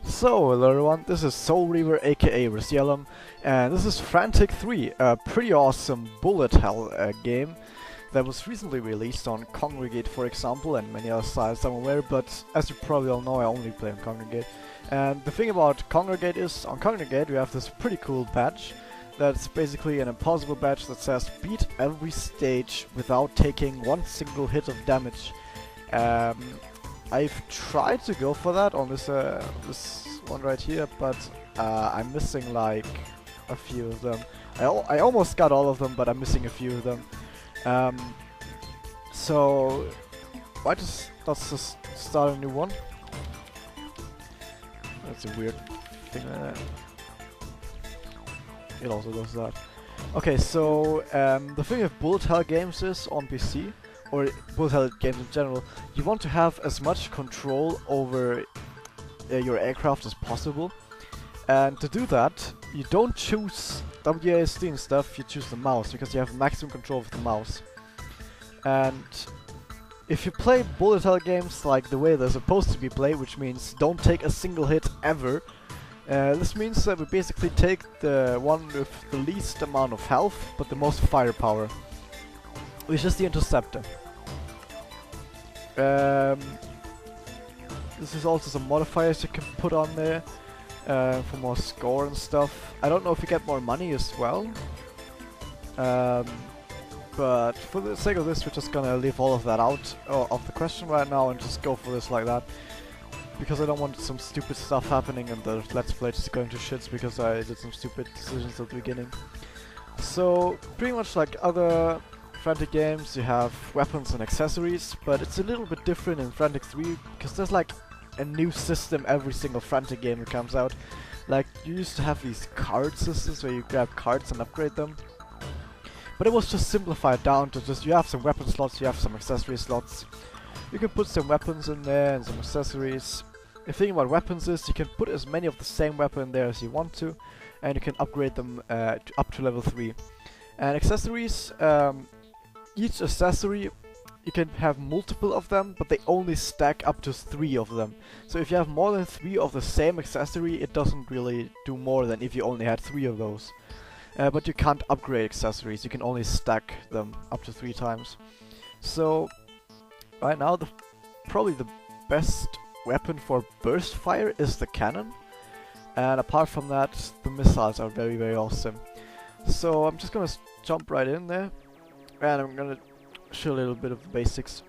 So, hello everyone, this is Soulreaver aka Razielim, and this is Frantic 3, a pretty awesome bullet hell game that was recently released on Congregate, for example, and many other sites I'm aware, but as you probably all know, I only play on Congregate. And the thing about Congregate is, on Congregate we have this pretty cool badge that's basically an impossible badge that says beat every stage without taking one single hit of damage. I've tried to go for that on this one right here, but I'm missing like a few of them. I almost got all of them, but I'm missing a few of them. So let's just start a new one. That's a weird thing. It also does that. Okay, so the thing with bullet hell games is on PC, or bullet hell games in general, you want to have as much control over your aircraft as possible. And to do that, you don't choose WASD and stuff, you choose the mouse, because you have maximum control of the mouse. And if you play bullet hell games like the way they're supposed to be played, which means don't take a single hit ever, this means that we basically take the one with the least amount of health, but the most firepower, which is the Interceptor. This is also some modifiers you can put on there for more score and stuff. I don't know if you get more money as well, but for the sake of this, we're just gonna leave all of that out of the question right now and just go for this like that. Because I don't want some stupid stuff happening and the Let's Play just going to shits because I did some stupid decisions at the beginning. So, pretty much like other Frantic games, you have weapons and accessories, but it's a little bit different in Frantic 3 because there's like a new system every single Frantic game that comes out. Like, you used to have these card systems where you grab cards and upgrade them. But it was just simplified down to just, you have some weapon slots, you have some accessory slots. You can put some weapons in there and some accessories. The thing about weapons is you can put as many of the same weapon in there as you want to, and you can upgrade them up to level 3. And accessories, each accessory, you can have multiple of them, but they only stack up to 3 of them. So if you have more than 3 of the same accessory, it doesn't really do more than if you only had 3 of those. But you can't upgrade accessories, you can only stack them up to 3 times. So right now, probably the best weapon for burst fire is the cannon, and apart from that, the missiles are very, very awesome. So I'm just gonna jump right in there, and I'm gonna show a little bit of the basics.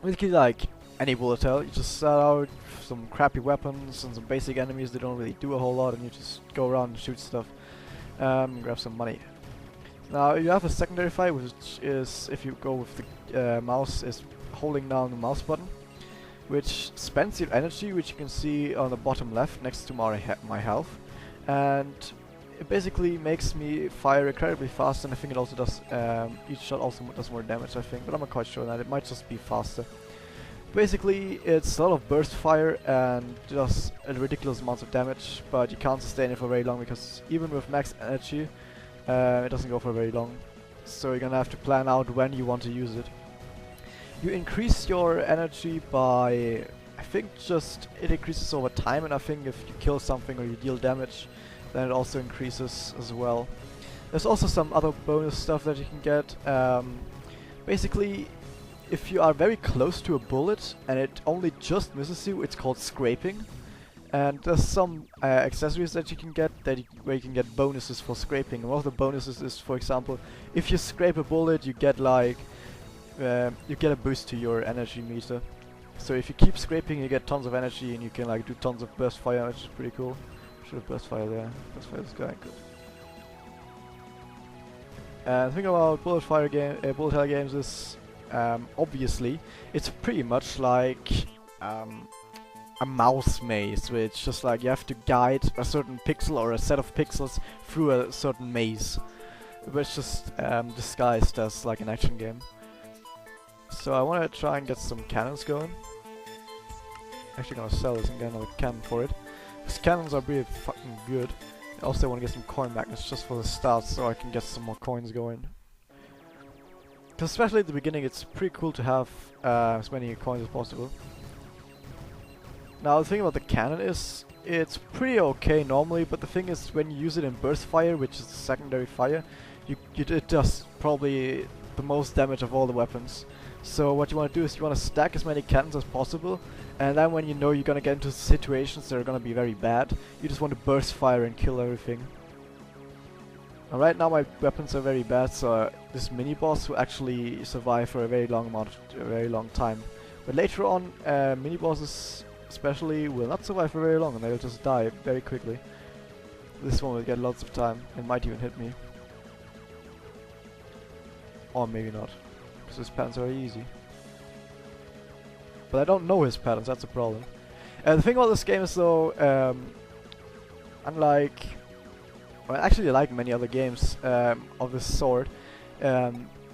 Basically, like any bullet hell, you just start out some crappy weapons and some basic enemies that don't really do a whole lot, and you just go around and shoot stuff. Grab some money. Now you have a secondary fight, which is, if you go with the mouse, is holding down the mouse button, which spends your energy, which you can see on the bottom left next to my health, and it basically makes me fire incredibly fast, and I think it also does, each shot also does more damage, I think, but I'm not quite sure on that, it might just be faster. Basically, it's a lot of burst fire and does a ridiculous amounts of damage, but you can't sustain it for very long, because even with max energy, it doesn't go for very long, so you're gonna have to plan out when you want to use it. You increase your energy by, I think it increases over time, and I think if you kill something or you deal damage, then it also increases as well. There's also some other bonus stuff that you can get. Basically, if you are very close to a bullet and it only just misses you, it's called scraping. And there's some accessories that you can get where you can get bonuses for scraping. And one of the bonuses is, for example, if you scrape a bullet, you get like you get a boost to your energy meter. So if you keep scraping, you get tons of energy, and you can like do tons of burst fire, which is pretty cool. Should have burst fire there. Burst fire this guy. Good. And the thing about bullet hell games is, obviously, it's pretty much like a mouse maze, where it's just like you have to guide a certain pixel or a set of pixels through a certain maze, which just disguised as like an action game. So I want to try and get some cannons going. Actually gonna sell this and get another cannon for it. These cannons are really fucking good. I also want to get some coin magnets just for the start, so I can get some more coins going. Because especially at the beginning, it's pretty cool to have as many coins as possible. Now the thing about the cannon is, it's pretty okay normally, but the thing is when you use it in burst fire, which is the secondary fire, it does probably the most damage of all the weapons. So what you want to do is you want to stack as many cannons as possible, and then when you know you're gonna get into situations that are gonna be very bad, you just want to burst fire and kill everything. And right now my weapons are very bad, so this mini boss will actually survive for a very long time. But later on, mini bosses especially will not survive for very long, and they'll just die very quickly. This one will get lots of time and might even hit me. Or maybe not, because his patterns are very easy. But I don't know his patterns, that's a problem. The thing about this game is though, unlike... well, actually like many other games of this sort,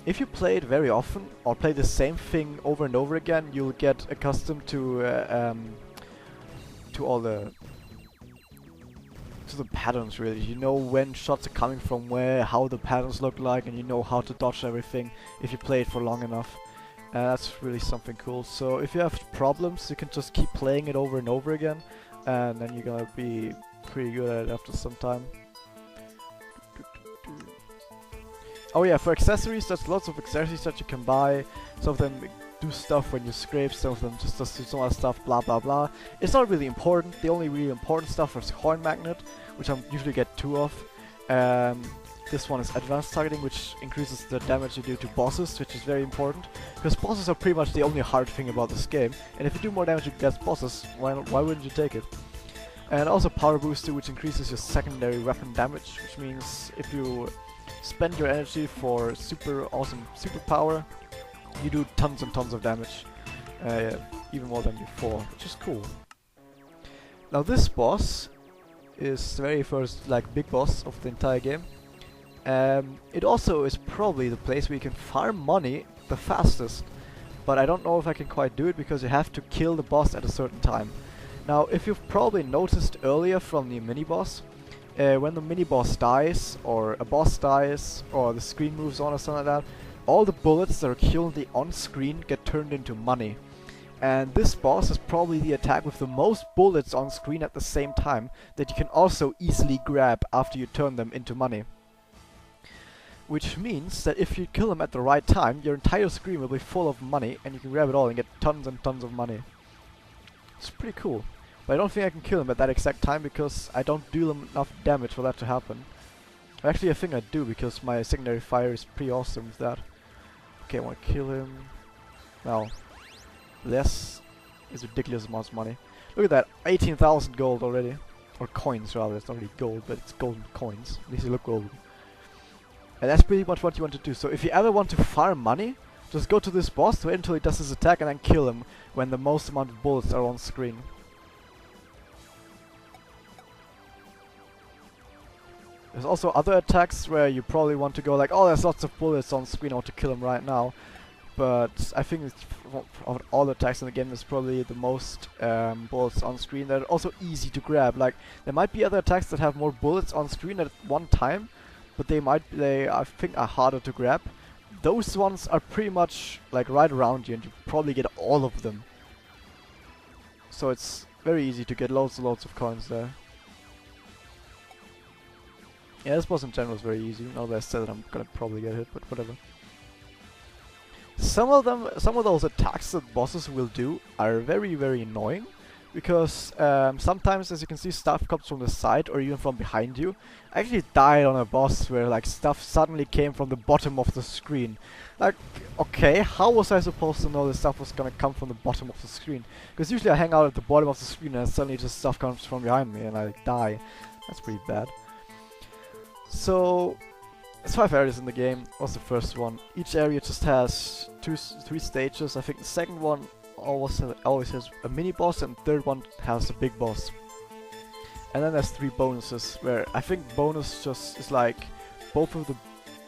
if you play it very often, or play the same thing over and over again, you'll get accustomed to all the... to the patterns really. You know when shots are coming from where, how the patterns look like, and you know how to dodge everything if you play it for long enough. That's really something cool. So if you have problems, you can just keep playing it over and over again, and then you're gonna be pretty good at it after some time. Oh yeah, for accessories, there's lots of accessories that you can buy. Some of them do stuff when you scrape, some of them just do some other stuff, blah blah blah. It's not really important. The only really important stuff is Horn Magnet, which I usually get 2 of. This one is Advanced Targeting, which increases the damage you do to bosses, which is very important. Because bosses are pretty much the only hard thing about this game, and if you do more damage against bosses, why wouldn't you take it? And also Power Booster, which increases your secondary weapon damage, which means if you spend your energy for super awesome superpower, you do tons and tons of damage, even more than before, which is cool. Now this boss is the very first big boss of the entire game. It also is probably the place where you can farm money the fastest, but I don't know if I can quite do it because you have to kill the boss at a certain time. Now if you've probably noticed earlier from the mini-boss, when the mini-boss dies, or a boss dies, or the screen moves on or something like that, all the bullets that are currently on screen get turned into money. And this boss is probably the attack with the most bullets on screen at the same time that you can also easily grab after you turn them into money. Which means that if you kill them at the right time, your entire screen will be full of money and you can grab it all and get tons and tons of money. It's pretty cool. But I don't think I can kill them at that exact time because I don't do them enough damage for that to happen. Actually, I think I do because my secondary fire is pretty awesome with that. Okay, I want to kill him. Now, this is ridiculous amounts of money. Look at that, 18,000 gold already. Or coins rather, it's not really gold, but it's golden coins. At least they look golden. And that's pretty much what you want to do. So if you ever want to farm money, just go to this boss, wait until he does his attack and then kill him when the most amount of bullets are on screen. There's also other attacks where you probably want to go like, oh, there's lots of bullets on screen, I want to kill him right now. But I think of all the attacks in the game, there's probably the most bullets on screen that are also easy to grab. Like, there might be other attacks that have more bullets on screen at one time, but they I think are harder to grab. Those ones are pretty much like right around you and you probably get all of them. So it's very easy to get loads and loads of coins there. Yeah, this boss in general is very easy. Now that I said that, I'm gonna probably get hit, but whatever. Some of those attacks that bosses will do are very, very annoying. Because sometimes, as you can see, stuff comes from the side or even from behind you. I actually died on a boss where like stuff suddenly came from the bottom of the screen. Like, okay, how was I supposed to know this stuff was gonna come from the bottom of the screen? Because usually I hang out at the bottom of the screen and suddenly just stuff comes from behind me and I die. That's pretty bad. So, there's 5 areas in the game. What's the first one? Each area just has 3 stages. I think the second one always has a mini boss, and the third one has a big boss. And then there's 3 bonuses, where I think bonus just is like both of the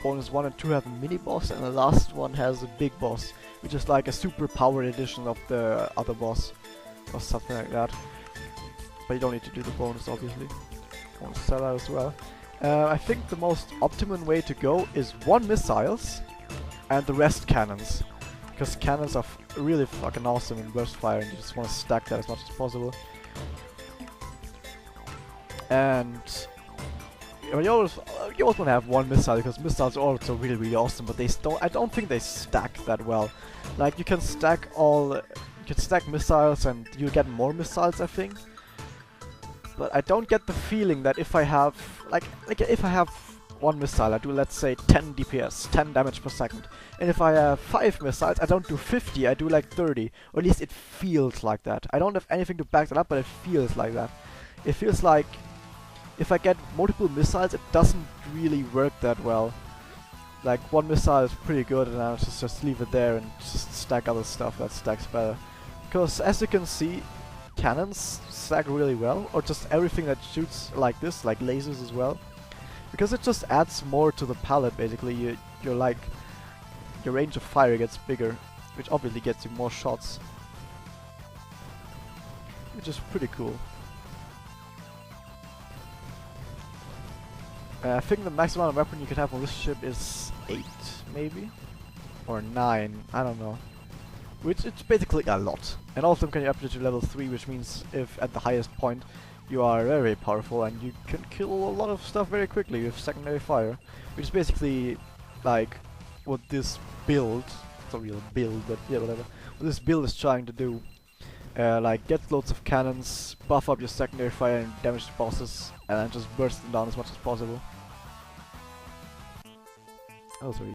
bonus 1 and 2 have a mini boss, and the last one has a big boss, which is like a super powered edition of the other boss, or something like that. But you don't need to do the bonus, obviously. I want to sell that as well. I think the most optimum way to go is 1 missiles and the rest cannons. Because cannons are really fucking awesome in burst fire and you just want to stack that as much as possible. And I mean, you always want to have one missile because missiles are also really awesome, but I don't think they stack that well. Like you can stack missiles and you get more missiles, I think. But I don't get the feeling that if I have if I have one missile, I do, let's say, 10 DPS, 10 damage per second. And if I have 5 missiles, I don't do 50, I do like 30. Or at least it feels like that. I don't have anything to back that up, but it feels like that. It feels like if I get multiple missiles, it doesn't really work that well. Like, one missile is pretty good, and I'll just leave it there and just stack other stuff that stacks better. Because, as you can see, cannons stack really well, or just everything that shoots like this, like lasers as well. Because it just adds more to the palette, basically. You're like, your range of fire gets bigger, which obviously gets you more shots. Which is pretty cool. I think the maximum amount of weapon you can have on this ship is 8, maybe? Or 9, I don't know. Which it's basically a lot. And all of them can be upgraded to level 3, which means if at the highest point you are very powerful and you can kill a lot of stuff very quickly with secondary fire. Which is basically like what this build, it's not a real build, but yeah, whatever. What this build is trying to do. Like get loads of cannons, buff up your secondary fire and damage the bosses, and then just burst them down as much as possible. That was very